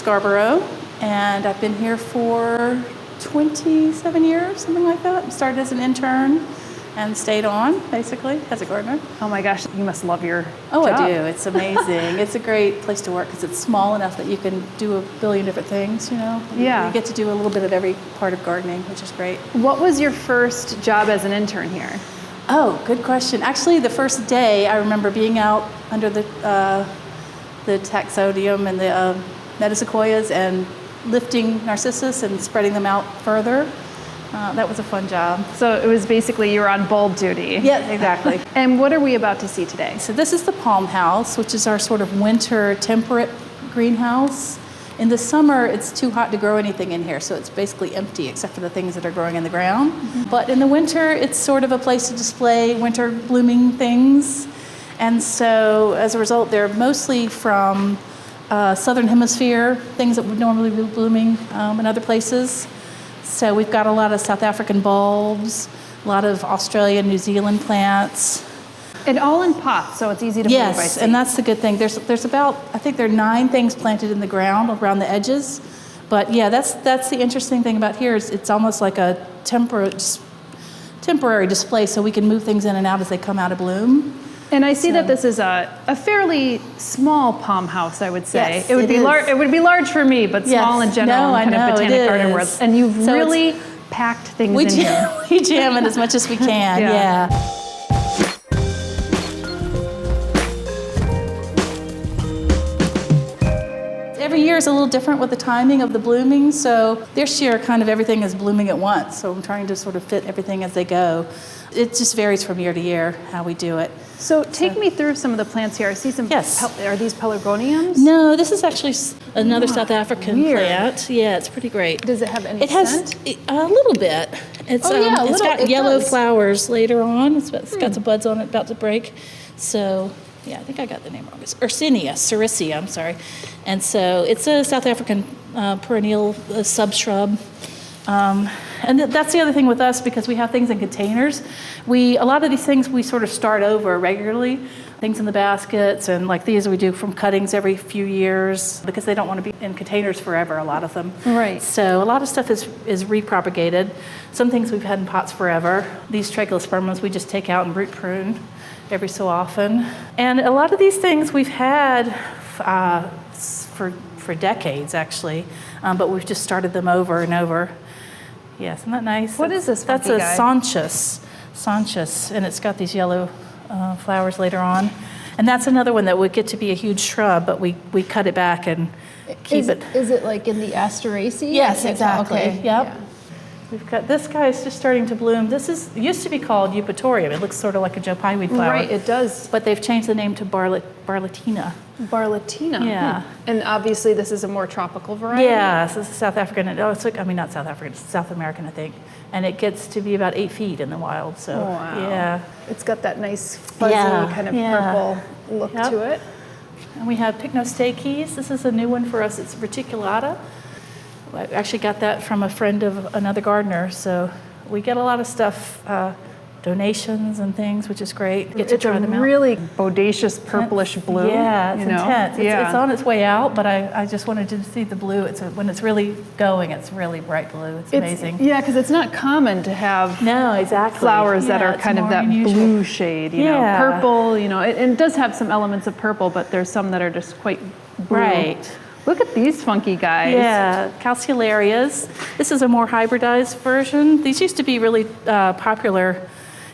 Scarborough, and I've been here for 27 years, something like that. Started as an intern and stayed on, basically, as a gardener. Oh my gosh, you must love your job. I do. It's amazing. It's a great place to work because it's small enough that you can do a billion different things, you know? Yeah. You get to do a little bit of every part of gardening, which is great. What was your first job as an intern here? Oh, good question. Actually, the first day, I remember being out under the taxodium and the metasequoias and lifting narcissus and spreading them out further. That was a fun job. So it was basically you were on bulb duty. Yes, exactly. And what are we about to see today? So this is the palm house, which is our sort of winter temperate greenhouse. In the summer, it's too hot to grow anything in here, so it's basically empty except for the things that are growing in the ground. Mm-hmm. But in the winter, it's sort of a place to display winter blooming things. And so as a result, they're mostly from Southern Hemisphere, things that would normally be blooming in other places. So we've got a lot of South African bulbs, a lot of Australia, New Zealand plants. And all in pots, so it's easy to move, I see. Yes, and that's the good thing. There's about, I think there are 9 things planted in the ground around the edges. But yeah, that's the interesting thing about here is it's almost like a temporary display, so we can move things in and out as they come out of bloom. And I see that this is a fairly small palm house, I would say. Yes, it would be large. It would be large for me, but small in general, kind of botanic garden world. And you've really packed things in here. We jam it as much as we can. Yeah. Every year is a little different with the timing of the blooming. So this year, kind of everything is blooming at once. So I'm trying to sort of fit everything as they go. It just varies from year to year how we do it. So take me through some of the plants here. I see some. Yes. Are these pelargoniums? No, this is actually another South African plant. Yeah, it's pretty great. Does it have any scent? It has a little bit. It's got yellow flowers later on. It's got some buds on it about to break. So yeah, I think I got the name wrong. It's Cinia, Sericea, I'm sorry. And so it's a South African perennial subshrub. And that's the other thing with us, because we have things in containers. A lot of these things we sort of start over regularly. Things in the baskets, and like these we do from cuttings every few years, because they don't want to be in containers forever, a lot of them. Right. So a lot of stuff is repropagated. Some things we've had in pots forever. These Trachospermums we just take out and root prune every so often. And a lot of these things we've had for decades, actually, but we've just started them over and over. Yes, isn't that nice? What is this funky guy? That's a Sonchus, and it's got these yellow flowers later on. And that's another one that would get to be a huge shrub, but we cut it back and keep it. Is it like in the Asteraceae? Yes, exactly. Okay. Yep. Yeah. We've got this guy is just starting to bloom. It used to be called Eupatorium. It looks sort of like a Joe Pyeweed flower. Right, it does. But they've changed the name to Barlatina. Barlatina. Yeah. And obviously this is a more tropical variety. Yeah, so this is South African. Not South African, it's South American, I think. And it gets to be about 8 feet in the wild. So wow. Yeah. It's got that nice fuzzy kind of purple look to it. And we have Pycnosteches. This is a new one for us. It's reticulata. I actually got that from a friend of another gardener. So we get a lot of stuff, donations and things, which is great. Get to try them out. It's a really bodacious purplish blue. Yeah, it's intense. Yeah. It's on its way out, but I just wanted to see the blue. When it's really going, it's really bright blue. It's amazing. Yeah, because it's not common to have flowers that are kind of that unusual blue shade, you know, purple, you know. It does have some elements of purple, but there's some that are just quite blue. Right. Look at these funky guys. Yeah, calceolarias. This is a more hybridized version. These used to be really popular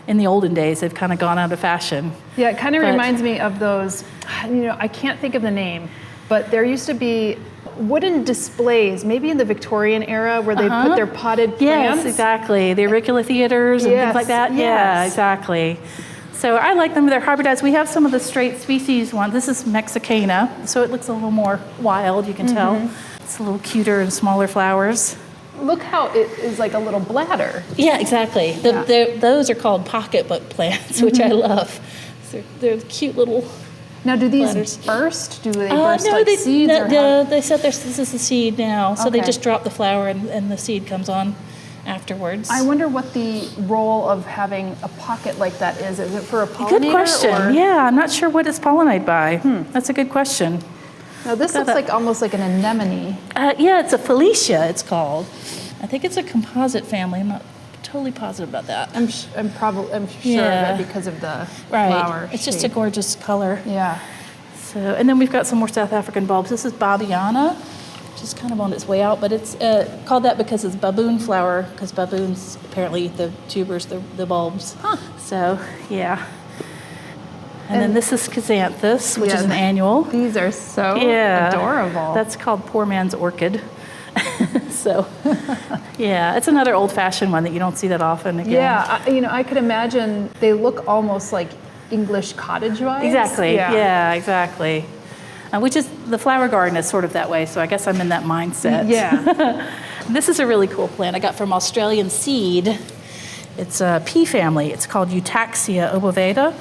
in the olden days. They've kind of gone out of fashion. Yeah, it kind of reminds me of those, I can't think of the name, but there used to be wooden displays, maybe in the Victorian era, where they put their potted plants. Yes, exactly. The auricular theaters and things like that. Yes. Yeah, exactly. So I like them. They're hybridized. We have some of the straight species ones. This is Mexicana, so it looks a little more wild, you can tell. It's a little cuter and smaller flowers. Look how it is like a little bladder. Yeah, exactly. Those are called pocketbook plants, which I love. So they're cute little Now, do these bladders. burst? Do they burst like seeds? They said this is the seed now, so they just drop the flower and the seed comes on afterwards. I wonder what the role of having a pocket like that is. Is it for a pollinator? Good question. Yeah, I'm not sure what it's pollinated by. That's a good question. Now this looks like almost like an anemone. Yeah, it's a Felicia, it's called. I think it's a composite family. I'm not totally positive about that. I'm sure of it because of the flower It's just a shape. gorgeous color. Yeah. So, and then we've got some more South African bulbs. This is Babiana, which is kind of on its way out, but it's called that because it's baboon flower, because baboons apparently eat the tubers, the bulbs. Huh. So, yeah. And then this is Chrysanthus, which is an annual. These are so adorable. That's called Poor Man's Orchid. So, yeah, it's another old-fashioned one that you don't see that often again. Yeah, I could imagine they look almost like English cottage vibes. Exactly. Yeah, exactly. Which is, the flower garden is sort of that way, so I guess I'm in that mindset. Yeah. This is a really cool plant I got from Australian Seed. It's a pea family. It's called Taxia Oova.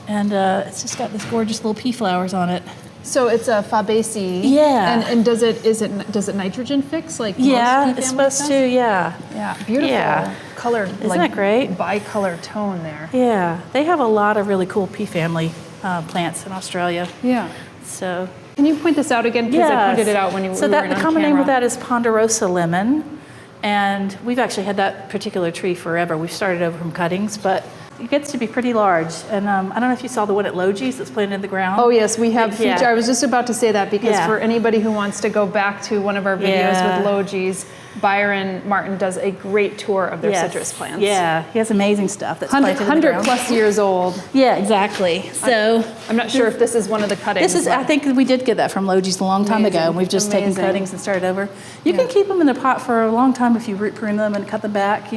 And it's just got this gorgeous little pea flowers on it. So it's a Fabaceae. Yeah. And does it nitrogen fix like most pea it's supposed families to, yeah. Yeah, beautiful color. Isn't that great? Bicolor tone there. Yeah, they have a lot of really cool pea family plants in Australia. Yeah. So. Can you point this out again? Because I pointed it out when you So we that were the on common camera. name of that is Ponderosa Lemon, and we've actually had that particular tree forever. We've started over from cuttings, but it gets to be pretty large. And I don't know if you saw the one at Logi's that's planted in the ground. Oh yes, we have feature. I was just about to say that because Yeah. for anybody who wants to go back to one of our videos with Logi's, Byron Martin does a great tour of their citrus plants. Yeah, he has amazing stuff that's planted in the 100 ground. plus years old. Yeah, exactly. So I'm not sure if this is one of the cuttings. this is, I think we did get that from Logi's a long time ago, and we've just taken Amazing. cuttings and started over. You can keep them in the pot for a long time if you root prune them and cut them back,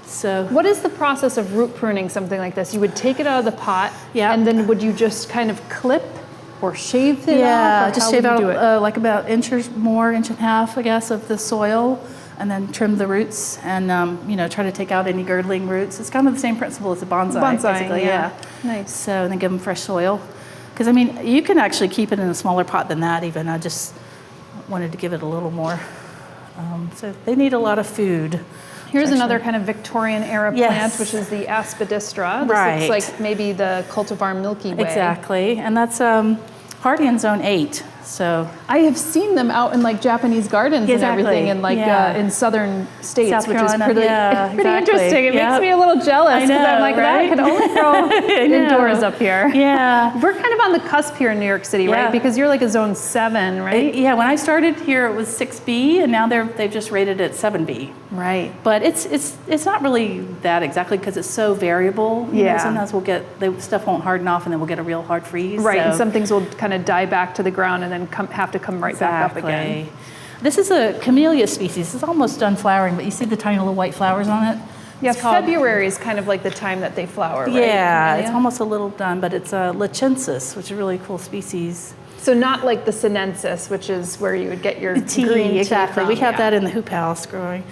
So What is the process of root pruning something like this? You would take it out of the pot, Yeah. and then would you just kind of clip or shave it off? yeah, or just how shave would out you do it? like about inch and a half, I guess, of the soil, and then trim the roots, and try to take out any girdling roots. It's kind of the same principle as a bonsai, basically. Yeah. Nice. So then give them fresh soil, because you can actually keep it in a smaller pot than that. Even I just wanted to give it a little more. So they need a lot of food. Here's another kind of Victorian era Yes. plant, which is the Aspidistra. This Right. looks like maybe the cultivar Milky Way. Exactly, and that's hardy in zone 8. So I have seen them out in like Japanese gardens Exactly. and everything, in like Yeah. in southern states, South which Carolina, is pretty, yeah, pretty exactly. interesting. It Yep. makes me a little jealous I because I'm know, like, right? that could only grow indoors up here. Yeah. We're kind of on the cusp here in New York City, Yeah. right? Because you're like a zone 7, right? Yeah, when I started here, it was 6B, and now they've just rated it 7B. Right. But it's not really that exactly because it's so variable. Yeah. Sometimes the stuff won't harden off, and then we'll get a real hard freeze. Right, so. and some things will kind of die back to the ground and then have to come right back up again. This is a camellia species. It's almost done flowering, but you see the tiny little white flowers on it? Yeah, It's called- February is kind of like the time that they flower, right? Yeah, it's Camellia? almost a little done, but it's a Lensis, which is a really cool species. So not like the Sinensis, which is where you would get your green tea exactly. from, We have yeah. that in the hoop house growing.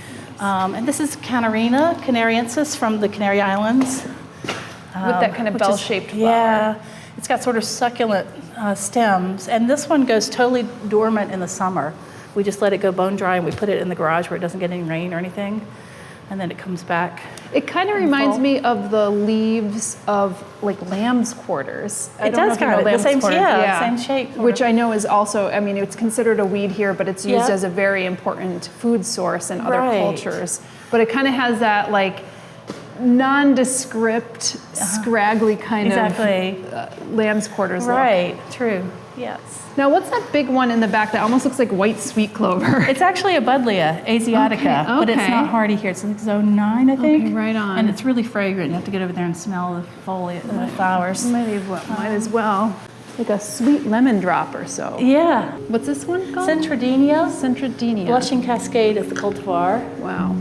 And this is Canarina, Canariensis from the Canary Islands. With that kind of which is- bell-shaped flower. Yeah, it's got sort of succulent stems. And this one goes totally dormant in the summer. We just let it go bone dry, and we put it in the garage where it doesn't get any rain or anything. And then it comes back. It kind of reminds me of the leaves of like lamb's quarters. I It don't know does if you kind know of, the lamb's same, quarters. yeah, same shape. sort Which of. I know is also, it's considered a weed here, but it's used Yeah. as a very important food source in other Right. cultures. But it kind of has that like nondescript, scraggly kind Exactly. of lamb's quarters look. Right, true, yes. Now, what's that big one in the back that almost looks like white sweet clover? It's actually a Buddleia Asiatica, but it's okay. not hardy here. It's like zone 9, I think. Okay, right on. And it's really fragrant. You have to get over there and smell the foliage, the flowers. Might as well. Like a sweet lemon drop or so. Yeah. What's this one called? Centrodenia. Centrodenia. Blushing Cascade is the cultivar. Wow.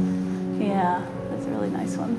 Yeah, that's a really nice one.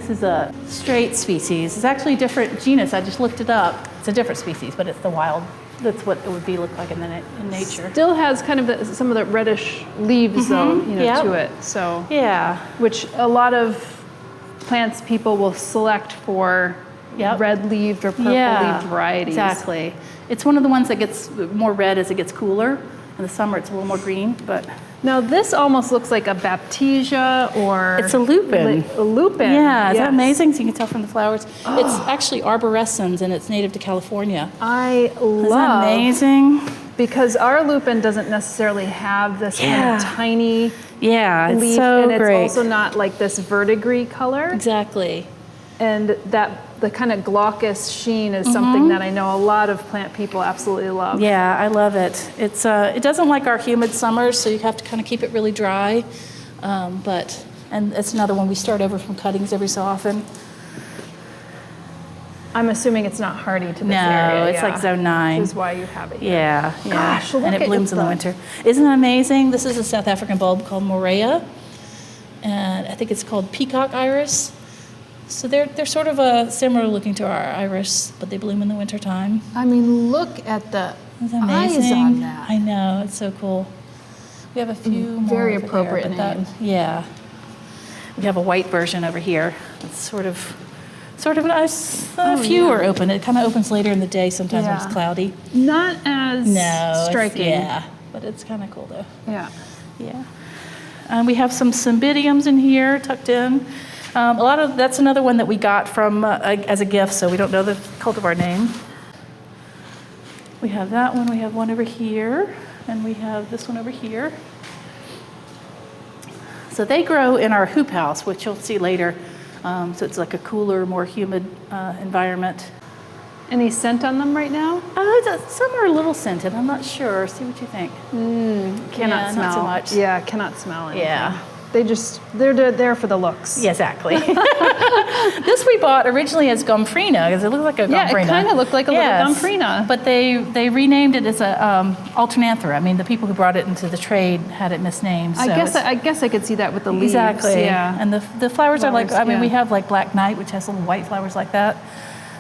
This is a straight species. It's actually a different genus. I just looked it up. It's a different species, but it's the wild. That's what it would look like in nature. Still has kind of some of the reddish leaves, though, to it. So which a lot of plants people will select for red-leaved or purple-leaved varieties. Exactly. It's one of the ones that gets more red as it gets cooler. In the summer, it's a little more green, but. Now this almost looks like a baptisia or. It's a lupin. A lupin. Yeah, is that amazing? So you can tell from the flowers. Oh. It's actually arborescence and it's native to California. I love. Isn't that amazing? Because our lupin doesn't necessarily have this kind of tiny it's leaf, so and it's great. also not like this verdigris color. Exactly. And the kind of glaucous sheen is something that I know a lot of plant people absolutely love. Yeah, I love it. It's it doesn't like our humid summers, so you have to kind of keep it really dry. And it's another one we start over from cuttings every so often. I'm assuming it's not hardy to this area. No, it's like zone 9. Which is why you have it here. Yeah. Gosh, look and it blooms in the winter. Isn't that amazing? This is a South African bulb called Morea, and I think it's called Peacock Iris. So they're sort of similar looking to our iris, but they bloom in the wintertime. I mean, look at the eyes on that. I know, it's so cool. We have a few more Very over appropriate there, name. We have a white version over here. It's sort of nice. A few are open. It kind of opens later in the day sometimes when it's cloudy. Not as striking. But it's kind of cool though. Yeah. And we have some Cymbidiums in here tucked in. That's another one that we got from as a gift, so we don't know the cultivar name. We have that one. We have one over here, and we have this one over here. So they grow in our hoop house, which you'll see later. So it's like a cooler, more humid environment. Any scent on them right now? Some are a little scented. I'm not sure. See what you think. Cannot smell. Not so much. Yeah, cannot smell anything. Yeah. They're there for the looks. Yeah, exactly. This we bought originally as Gomphrena because it looked like a Gomphrena. Yeah, it kind of looked like a little Gomphrena. But they renamed it as a Alternanthera. I mean, the people who brought it into the trade had it misnamed. So I guess I could see that with the leaves. Exactly. Yeah. And the flowers are like, we have like Black Knight, which has little white flowers like that.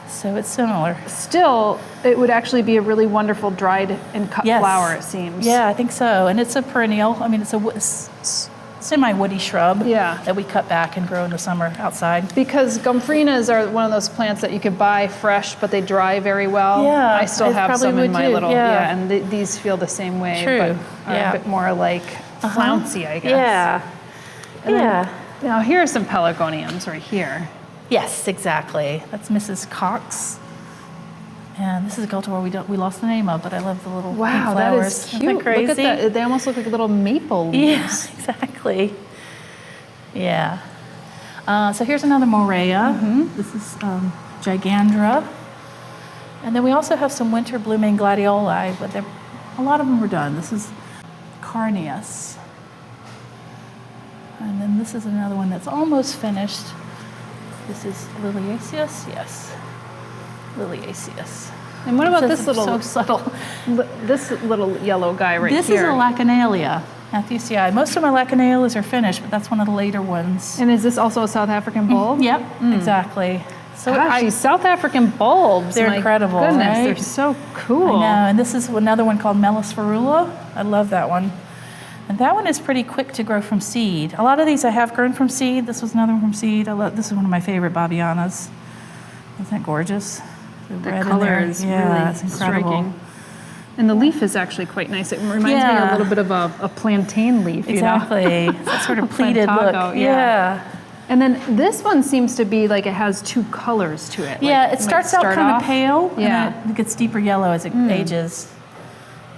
So it's similar. Still, it would actually be a really wonderful dried and cut flower, it seems. Yeah, I think so. And it's a perennial. I mean, it's a semi-woody shrub that we cut back and grow in the summer outside. Because Gomphrenias are one of those plants that you could buy fresh, but they dry very well. Yeah, I still have some in my little, and these feel the same way, but are a bit more like flouncy, I guess. Yeah. And now here are some pelargoniums right here. Yes, exactly. That's Mrs. Cox. And this is a cultivar we lost the name of, but I love the little pink flowers. That is cute. Isn't that crazy? Look at that. They almost look like little maple leaves. Yeah, exactly. Yeah. So here's another Morea. This is Gigandra. And then we also have some winter blooming Gladioli, but a lot of them were done. This is Carneus. And then this is another one that's almost finished. This is Liliaceus, yes. Liliaceus. And what about this So subtle. This little yellow guy right This here? is a Lacanalea, Manthus. Most of my Lacanaleas are finished, but that's one of the later ones. And is this also a South African bulb? Yep, exactly. So these South African bulbs, they're incredible, goodness, right? They're so cool. I know, and this is another one called Melis ferula. I love that one. And that one is pretty quick to grow from seed. A lot of these I have grown from seed. This was another one from seed. This is one of my favorite Babianas. Isn't that gorgeous? The color is really it's incredible. striking. And the leaf is actually quite nice. It reminds me a little bit of a plantain leaf. Exactly. You know? That sort of pleated Plantago, look. Yeah. And then this one seems to be like it has two colors to it. Yeah, it starts out kind of pale, and Yeah. then it gets deeper yellow as it ages.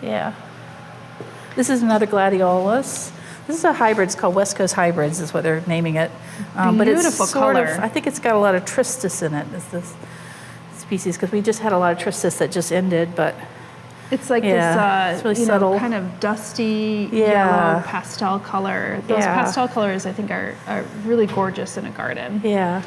Yeah. This is another Gladiolus. This is a hybrid. It's called West Coast Hybrids, is what they're naming it. But it's Beautiful sort color. of, I think it's got a lot of tristis in it, is this species, because we just had a lot of tristis that just ended, but it's like it's really this subtle. kind of dusty yellow pastel color. Those pastel colors I think are really gorgeous in a garden. Yeah.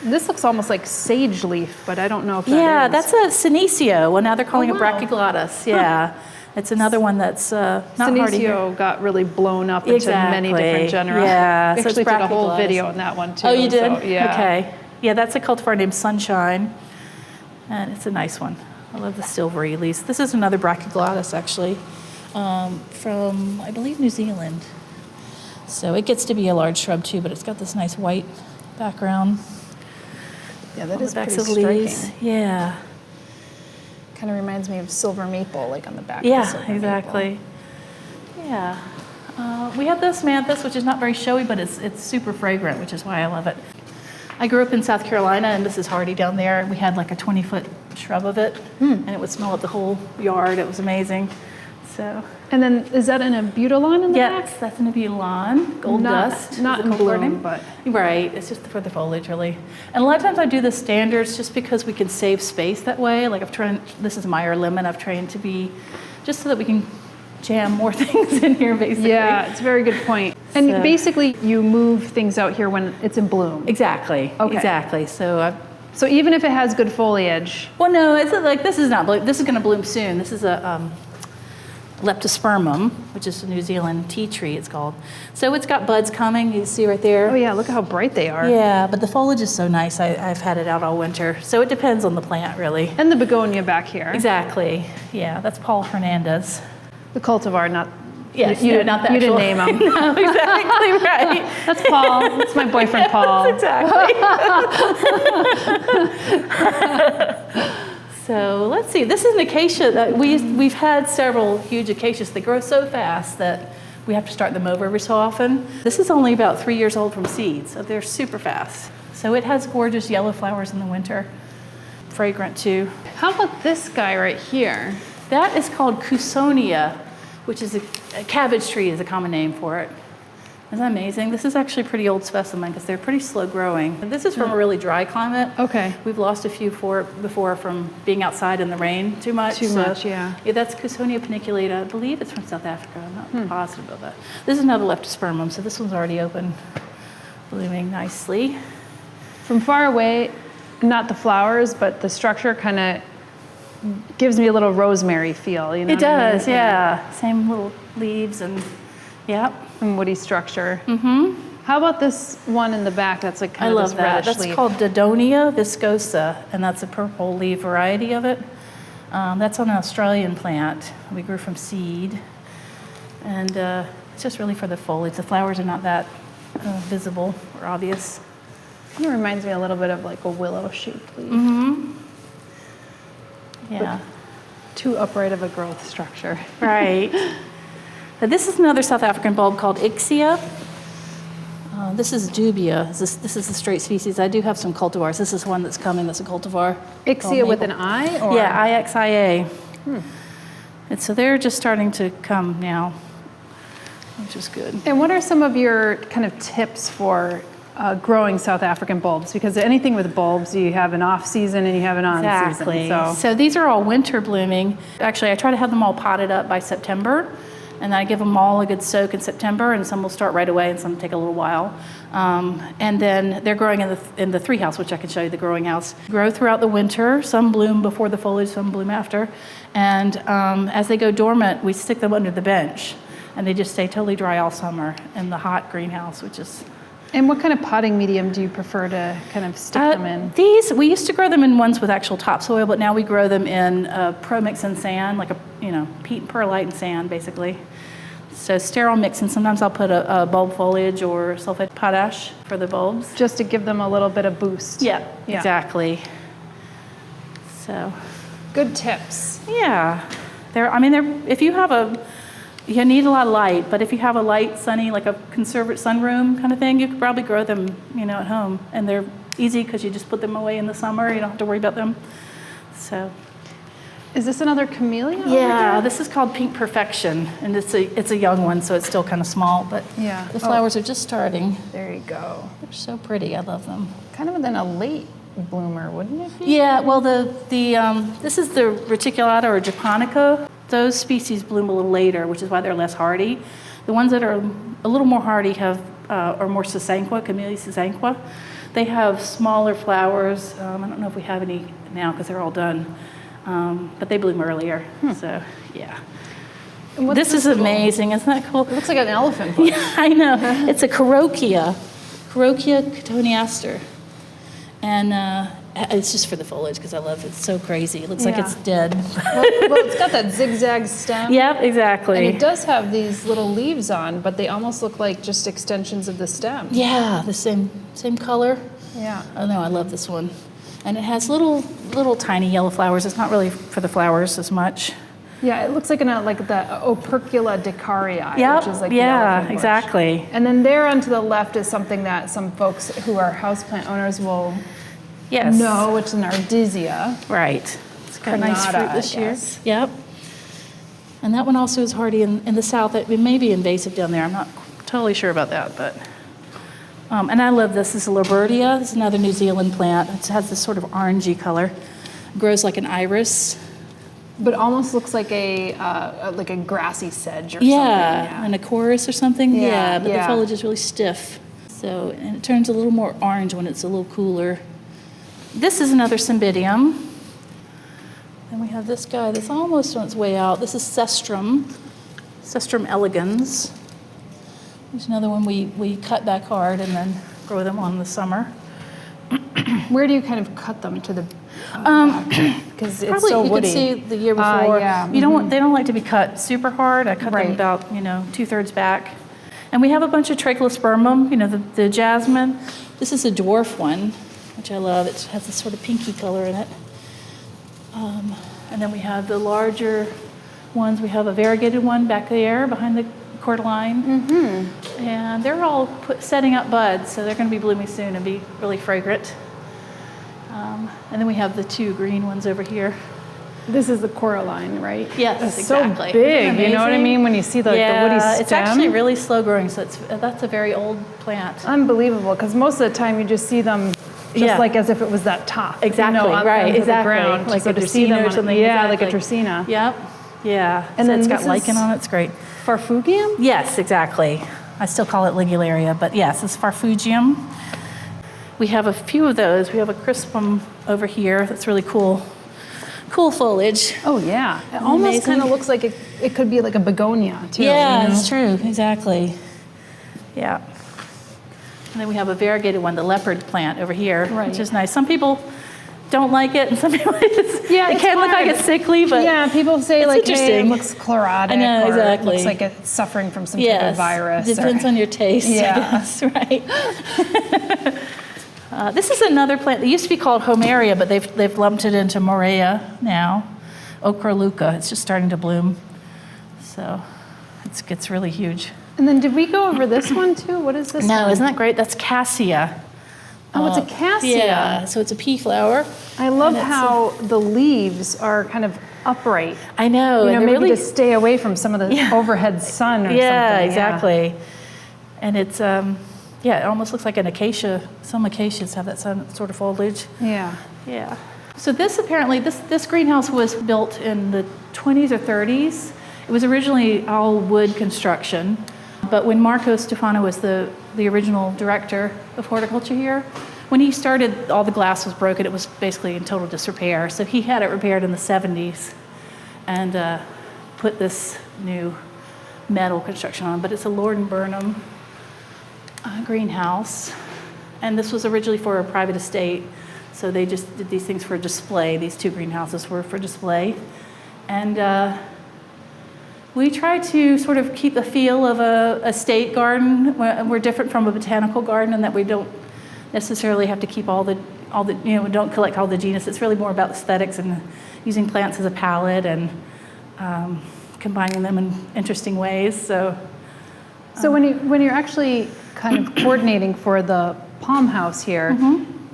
This looks almost like sage leaf, but I don't know if that is. Yeah, that's a Senecio. Well, now they're calling it Brachygladus. Yeah. It's another one that's not hardy here. Senecio got really blown up into many different genera. Yeah, We so actually it's did a whole Brachyglades. video on that one too. Oh, you did? So, yeah. Okay. Yeah, that's a cultivar named Sunshine, and it's a nice one. I love the silvery leaves. This is another Brachyglades, actually, from, I believe, New Zealand. So it gets to be a large shrub too, but it's got this nice white background. Yeah, that is backs pretty of striking. leaves. Yeah. Kind of reminds me of silver maple, like on the back. Yeah, of silver exactly. Yeah. We have this Manthus, which is not very showy, but it's super fragrant, which is why I love it. I grew up in South Carolina, and this is hardy down there. We had like a 20-foot shrub of it, and it would smell up the whole yard. It was amazing. So. And then is that in a butylon in the back? Yes, that's an Abutilon, gold dust. Not in bloom, but. Right, it's just for the foliage, really. And a lot of times I do the standards just because we can save space that way. Like this is Meyer Lemon, I've trained to be, just so that we can jam more things in here, basically. Yeah, it's a very good point. And So- basically, you move things out here when it's in bloom. Exactly, Okay. exactly. So So even if it has good foliage, well, no, it's like, this is not bloom. This is going to bloom soon. This is a Leptospermum, which is a New Zealand tea tree, it's called. So it's got buds coming, you see right there. oh yeah, look how bright they are. Yeah, but the foliage is so nice. I've had it out all winter. So it depends on the plant, really. And the begonia back here. Exactly. Yeah, that's Paul Hernandez. The cultivar, not Yes, you, no, not the you didn't actual- name him. No, exactly right. That's Paul. That's my boyfriend Paul. Exactly. So let's see. This is an acacia that we've had several huge acacias. They grow so fast that we have to start them over every so often. This is only about 3 years old from seed, so they're super fast. So it has gorgeous yellow flowers in the winter, fragrant too. How about this guy right here? That is called Cusonia, which is a cabbage tree is a common name for it. Isn't that amazing? This is actually a pretty old specimen because they're pretty slow growing. And this is from a really dry climate. Okay. We've lost a few before from being outside in the rain too much. Too much, yeah. Yeah, that's Cusonia paniculata. I believe it's from South Africa. I'm not positive of that. This is another Leptospermum, so this one's already open, blooming nicely. From far away, not the flowers, but the structure kind of gives me a little rosemary feel. You know It what I mean? does, yeah. Same little leaves and, yeah. And woody structure. Mm-hmm. How about this one in the back? That's like kind I of love this that. reddish That's leaf. called Dodonia viscosa, and that's a purple leaf variety of it. That's an Australian plant we grew from seed, and it's just really for the foliage. The flowers are not that visible or obvious. It reminds me a little bit of like a willow-shaped leaf. Mm-hmm. Yeah. Too upright of a growth structure. Right. Now, this is another South African bulb called Ixia. This is dubia. This is the straight species. I do have some cultivars. This is one that's coming that's a cultivar. Ixia with an I? Or? Yeah, Ixia. And so they're just starting to come now, which is good. And what are some of your kind of tips for growing South African bulbs? Because anything with bulbs, you have an off season and you have an on Exactly. season. So these are all winter blooming. Actually, I try to have them all potted up by September, and I give them all a good soak in September, and some will start right away and some take a little while. And then they're growing in the tree house, which I can show you, the growing house. Grow throughout the winter. Some bloom before the foliage, some bloom after. And as they go dormant, we stick them under the bench, and they just stay totally dry all summer in the hot greenhouse, which is... And what kind of potting medium do you prefer to kind of stick them in? These, we used to grow them in ones with actual topsoil, but now we grow them in pro mix and sand, like peat and perlite and sand, basically. So sterile mix, and sometimes I'll put a bulb foliage or sulfate potash for the bulbs. Just to give them a little bit of boost. Yeah, exactly. So, good tips. Yeah, if you have you need a lot of light, but if you have a light, sunny, like a conservative sunroom kind of thing, you could probably grow them, at home. And they're easy because you just put them away in the summer. You don't have to worry about them. So. Is this another camellia? Yeah, this is called Pink Perfection, and it's a young one, so it's still kind of small, but yeah. The flowers are just starting. There you go. They're so pretty. I love them. Kind of then a late bloomer, wouldn't it be? Yeah, well, this is the reticulata or japonica. Those species bloom a little later, which is why they're less hardy. The ones that are a little more hardy are more Sasanqua, Camellia Sasanqua. They have smaller flowers. I don't know if we have any now because they're all done, but they bloom earlier. So, yeah. This is amazing. Isn't that cool? It looks like an elephant bush. Yeah, I know. It's a Cattleya Gladus. And it's just for the foliage because I love it. It's so crazy. It looks like it's dead. Well, it's got that zigzag stem. Yep, exactly. And it does have these little leaves on, but they almost look like just extensions of the stem. Yeah, the same color. Yeah. Oh no, I love this one. And it has little tiny yellow flowers. It's not really for the flowers as much. Yeah, it looks like the Opercula decarii, Yep, which is like the elephant bush. exactly. And then there on to the left is something that some folks who are houseplant owners will know, which is an ardisia. Right. It's got nice fruit this year. Yes. Yep. And that one also is hardy in the south. It may be invasive down there. I'm not totally sure about that, but. And I love this. This is Lobertia. This is another New Zealand plant. It has this sort of orangey color. It grows like an iris. But almost looks like a grassy sedge or something. Yeah, and a chorus or something. Yeah, but the foliage is really stiff. So, and it turns a little more orange when it's a little cooler. This is another Cymbidium. Then we have this guy that's almost on its way out. This is Cestrum Elegance. There's another one we cut back hard and then grow them on in the summer. Where do you kind of cut them to the? Because it's Probably so you woody. could see the year before. They don't like to be cut super hard. I cut them about 2/3 back. And we have a bunch of Triglycerbum, the jasmine. This is a dwarf one, which I love. It has this sort of pinky color in it. And then we have the larger ones. We have a variegated one back there behind the cordyline. Mm-hmm. And they're all setting up buds, so they're going to be blooming soon and be really fragrant. And then we have the two green ones over here. This is the cordyline, right? Yes, it's exactly. so big, you know what I mean? When you see the woody stem. It's actually really slow growing, so that's a very old plant. Unbelievable, because most of the time you just see them just like as if it was that top. Exactly, the ground. Like so a to see them Dracaena or something. Yeah, like a Dracaena. Yep, yeah. And so then it's got lichen on it, it's great. Farfugium? Yes, exactly. I still call it Ligularia, but yes, it's Farfugium. We have a few of those. We have a crispum over here that's really cool foliage. Oh yeah, it almost kind of looks like it could be like a begonia too. Yeah, it's true, exactly. Yeah. And then we have a variegated one, the leopard plant over here, which is nice. Some people don't like it, and some people it can look like it's sickly, but people say it's like, interesting. hey, it looks chlorotic. I know, exactly. Or it looks like it's suffering from some type of virus. Depends on your taste. Yeah, that's right. This is another plant that used to be called Homeria, but they've lumped it into Morea now. Ochroluca. It's just starting to bloom, so it gets really huge. And then did we go over this one too? What is this? No, isn't that great? That's cassia. Oh, it's a cassia. Yeah, so it's a pea flower. I love how the leaves are kind of upright. I know. Maybe really, to stay away from some of the overhead sun or something. Yeah, exactly. And it's, it almost looks like an acacia. Some acacias have that sort of foliage. Yeah. Yeah. So this greenhouse was built in the 20s or 30s. It was originally all wood construction. But when Marco Stefano was the original director of horticulture here, when he started, all the glass was broken. It was basically in total disrepair. So he had it repaired in the 70s and put this new metal construction on. But it's a Lord and Burnham greenhouse. And this was originally for a private estate. So they just did these things for display. These two greenhouses were for display. And we try to sort of keep the feel of a estate garden. We're different from a botanical garden in that we don't necessarily have to keep all the we don't collect all the genus. It's really more about aesthetics and using plants as a palette and combining them in interesting ways. So when you're actually kind of coordinating for the palm house here,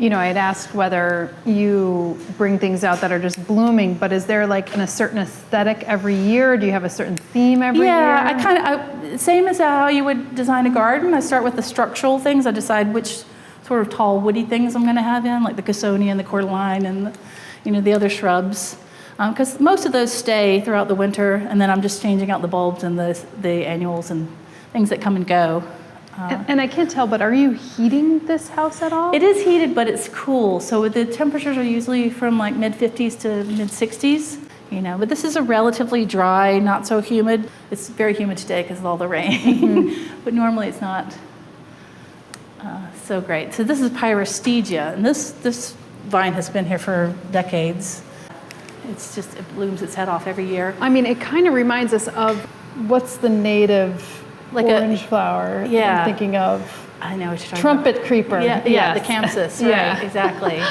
I had asked whether you bring things out that are just blooming, but is there like a certain aesthetic every year? Do you have a certain theme every year? Yeah, same as how you would design a garden. I start with the structural things. I decide which sort of tall woody things I'm going to have in, like the Gossonia and the cordyline and the other shrubs. Because most of those stay throughout the winter, and then I'm just changing out the bulbs and the annuals and things that come and go. And I can't tell, but are you heating this house at all? It is heated, but it's cool. So the temperatures are usually from like mid-50s to mid-60s But this is a relatively dry, not so humid. It's very humid today because of all the rain, but normally it's not so great. So this is Pyrostegia, and this vine has been here for decades. It blooms its head off every year. I mean, it kind of reminds us of what's the native orange flower I'm thinking of. I know what you're talking Trumpet about. creeper. Yeah, the campsis, right, Yeah. exactly.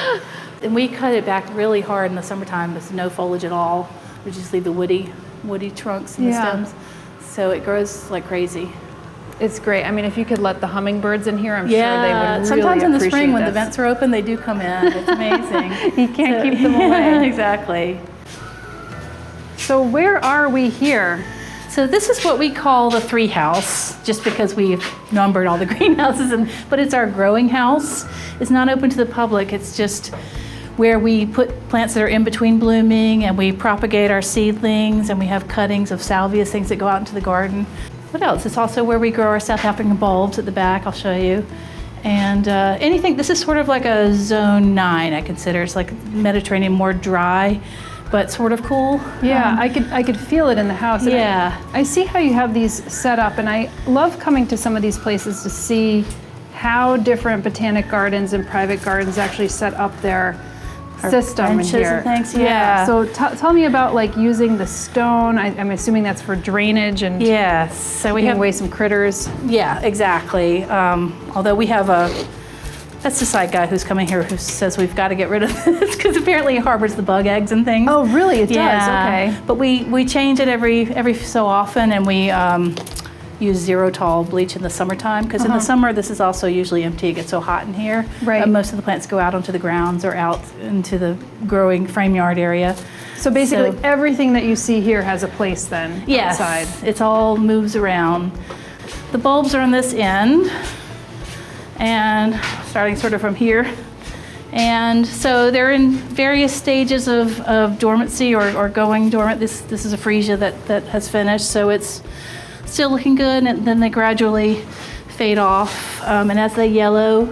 And we cut it back really hard in the summertime. There's no foliage at all. We just leave the woody trunks and the stems. So it grows like crazy. It's great. I mean, if you could let the hummingbirds in here, I'm sure they would really appreciate sometimes in the spring this. when the vents are open, they do come in. It's amazing. You can't keep them away. Exactly. So where are we here? So this is what we call the 3 house, just because we've numbered all the greenhouses, but it's our growing house. It's not open to the public. It's just where we put plants that are in between blooming, and we propagate our seedlings, and we have cuttings of salvias, things that go out into the garden. What else? It's also where we grow our South African bulbs at the back. I'll show you. And this is sort of like a zone 9, I consider. It's like Mediterranean, more dry, but sort of cool. Yeah, I could feel it in the house. And I see how you have these set up, and I love coming to some of these places to see how different botanic gardens and private gardens actually set up their system in here. And things, yeah. So tell me about like using the stone. I'm assuming that's for drainage and so we keeping have away some critters. Yeah, exactly. Although we have a pesticide guy who's coming here who says we've got to get rid of this because apparently it harbors the bug eggs and things. Oh, really? It does. Okay. But we change it every so often, and we use Xerotol bleach in the summertime because in the summer this is also usually empty. It gets so hot in here. Right. Most of the plants go out onto the grounds or out into the growing frame yard area. So basically everything that you see here has a place then outside. It all moves around. The bulbs are on this end, and starting sort of from here. And so they're in various stages of dormancy or going dormant. This is a freesia that has finished, so it's still looking good, and then they gradually fade off. And as they yellow,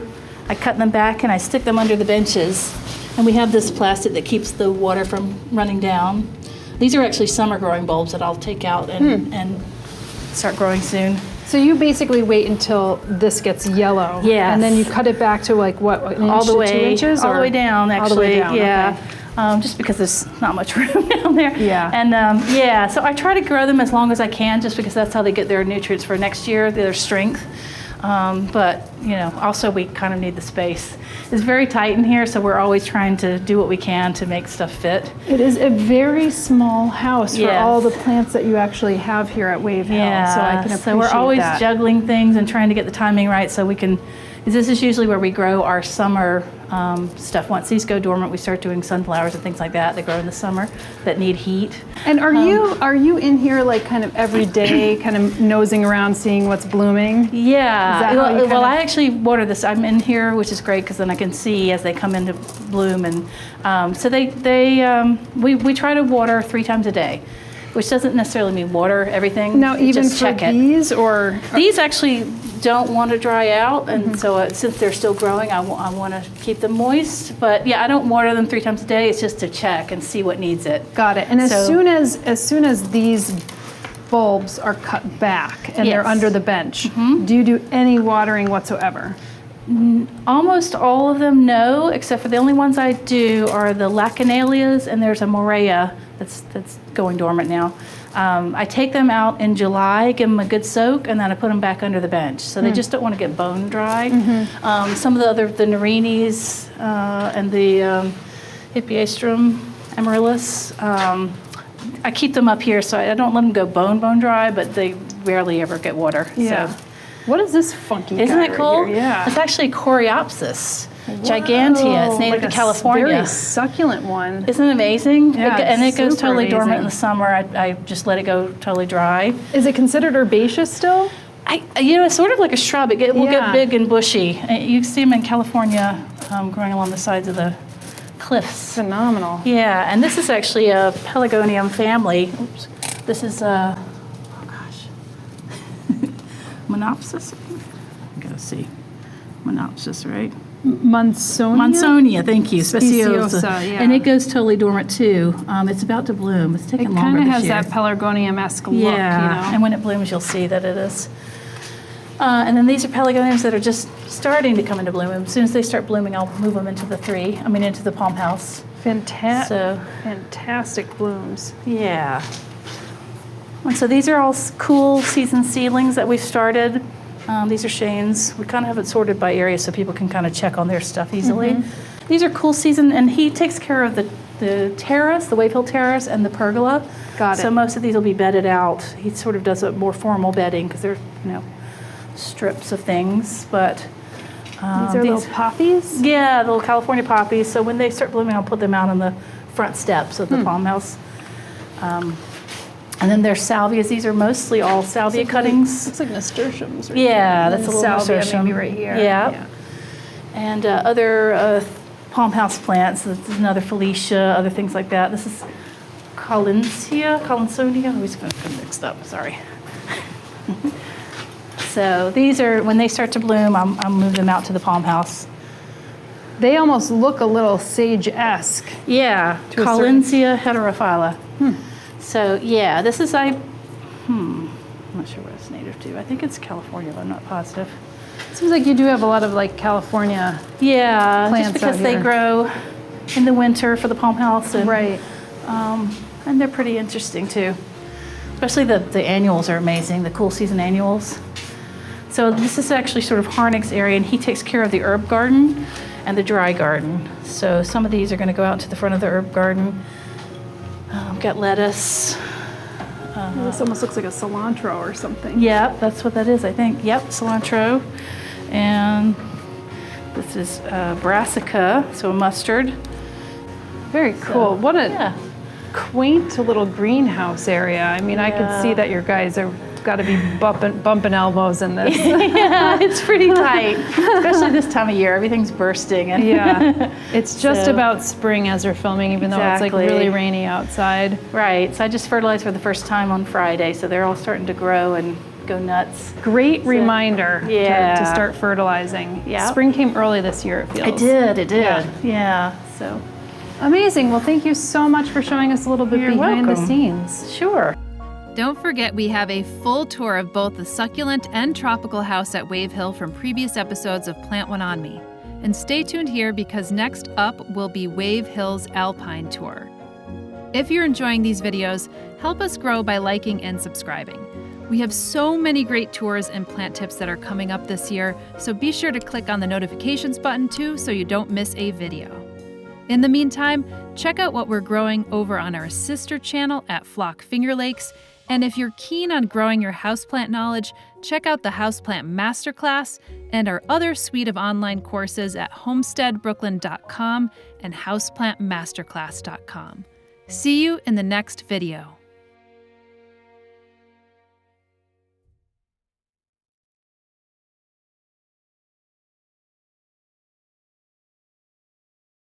I cut them back and I stick them under the benches. And we have this plastic that keeps the water from running down. These are actually summer growing bulbs that I'll take out and start growing soon. So you basically wait until this gets yellow. Yes. And then you cut it back to like what, an all inch the to way, 2 inches? all the way down, actually. All the way down, yeah. okay. Just because there's not much room down there. Yeah. And so I try to grow them as long as I can, just because that's how they get their nutrients for next year, their strength. But also we kind of need the space. It's very tight in here, so we're always trying to do what we can to make stuff fit. It is a very small house for all the plants that you actually have here at Wave Hill. Yeah. So I can appreciate So we're always that. juggling things and trying to get the timing right so we can. This is usually where we grow our summer stuff. Once these go dormant, we start doing sunflowers and things like that that grow in the summer that need heat. And are you in here like kind of every day, kind of nosing around, seeing what's blooming? Yeah. Well, I actually water this. I'm in here, which is great because then I can see as they come into bloom, and so we try to water 3 times a day, which doesn't necessarily mean water everything. Now, even just for check these, or these actually don't want to dry out, and so since they're still growing, I want to keep them moist. But yeah, I don't water them 3 times a day. It's just to check and see what needs it. Got it. And as soon as these bulbs are cut back and they're under the bench, do you do any watering whatsoever? Almost all of them, no, except for the only ones I do are the Lacanalias, and there's a Morea that's going dormant now. I take them out in July, give them a good soak, and then I put them back under the bench. So they just don't want to get bone dry. Some of the Narinis and the Hippiastrum amaryllis, I keep them up here, so I don't let them go bone dry, but they rarely ever get water. Yeah. So. What is this funky guy Isn't it cool? right here? Yeah. It's actually Coreopsis gigantea. It's native to California. Very succulent one. Isn't it amazing? Yeah, And it goes super totally dormant in amazing. the summer. I just let it go totally dry. Is it considered herbaceous still? It's sort of like a shrub. It will Yeah. get big and bushy. You see them in California growing along the sides of the cliffs. Phenomenal. Yeah, and this is actually a Pelargonium family. Oops. This is Monopsis. I gotta see. Monopsis, right? Monsonia, thank you. Speciosa, yeah. And it goes totally dormant too. It's about to bloom. It's taking longer this year. It kind of has that Pelargonium-esque look, And when it blooms, you'll see that it is. And then these are pelargoniums that are just starting to come into bloom. As soon as they start blooming, I'll move them into the palm house. Fantastic blooms. Yeah. And so these are all cool season seedlings that we've started. These are Shane's. We kind of have it sorted by area so people can kind of check on their stuff easily. These are cool season, and he takes care of the terrace, the Wave Hill terrace, and the pergola. Got it. So most of these will be bedded out. He sort of does a more formal bedding because they're, strips of things. But these are little poppies? Yeah, the little California poppies. So when they start blooming, I'll put them out on the front steps of the palm house. And then there's salvias. These are mostly all salvia cuttings. Looks like nasturtiums. That's a little salvia nasturtium. Maybe right here. Yeah. And other palm house plants. This is another Felicia, other things like that. This is Collinsonia. I always get them mixed up. Sorry. So these are, when they start to bloom, I'll move them out to the palm house. They almost look a little sage-esque. Yeah, Collinsonia heterophylla. So yeah, this is I'm not sure what it's native to. I think it's California, but I'm not positive. Seems like you do have a lot of plants just because out here. they grow in the winter for the palm house, and and they're pretty interesting too. Especially the annuals are amazing, the cool season annuals. So this is actually sort of Harnick's area, and he takes care of the herb garden and the dry garden. So some of these are going to go out to the front of the herb garden. Got lettuce. This almost looks like a cilantro or something. Yeah, that's what that is, I think. Yep, cilantro. And this is brassica, so mustard. Very cool. What a quaint little greenhouse area. I mean, I could see that your guys are got to be bumping elbows in this. Yeah, it's pretty tight, especially this time of year. Everything's bursting. And it's just about spring as we're filming, even though it's like really rainy outside. Right. So I just fertilized for the first time on Friday, so they're all starting to grow and go nuts. Great reminder to start fertilizing. Yeah. Spring came early this year, it feels. It did. Yeah. So amazing. Well, thank you so much for showing us a little bit behind the scenes. Sure. Don't forget we have a full tour of both the succulent and tropical house at Wave Hill from previous episodes of Plant One On Me. And stay tuned here because next up will be Wave Hill's Alpine Tour. If you're enjoying these videos, help us grow by liking and subscribing. We have so many great tours and plant tips that are coming up this year, so be sure to click on the notifications button too so you don't miss a video. In the meantime, check out what we're growing over on our sister channel at Flock Finger Lakes. And if you're keen on growing your houseplant knowledge, check out the Houseplant Masterclass and our other suite of online courses at homesteadbrooklyn.com and houseplantmasterclass.com. See you in the next video.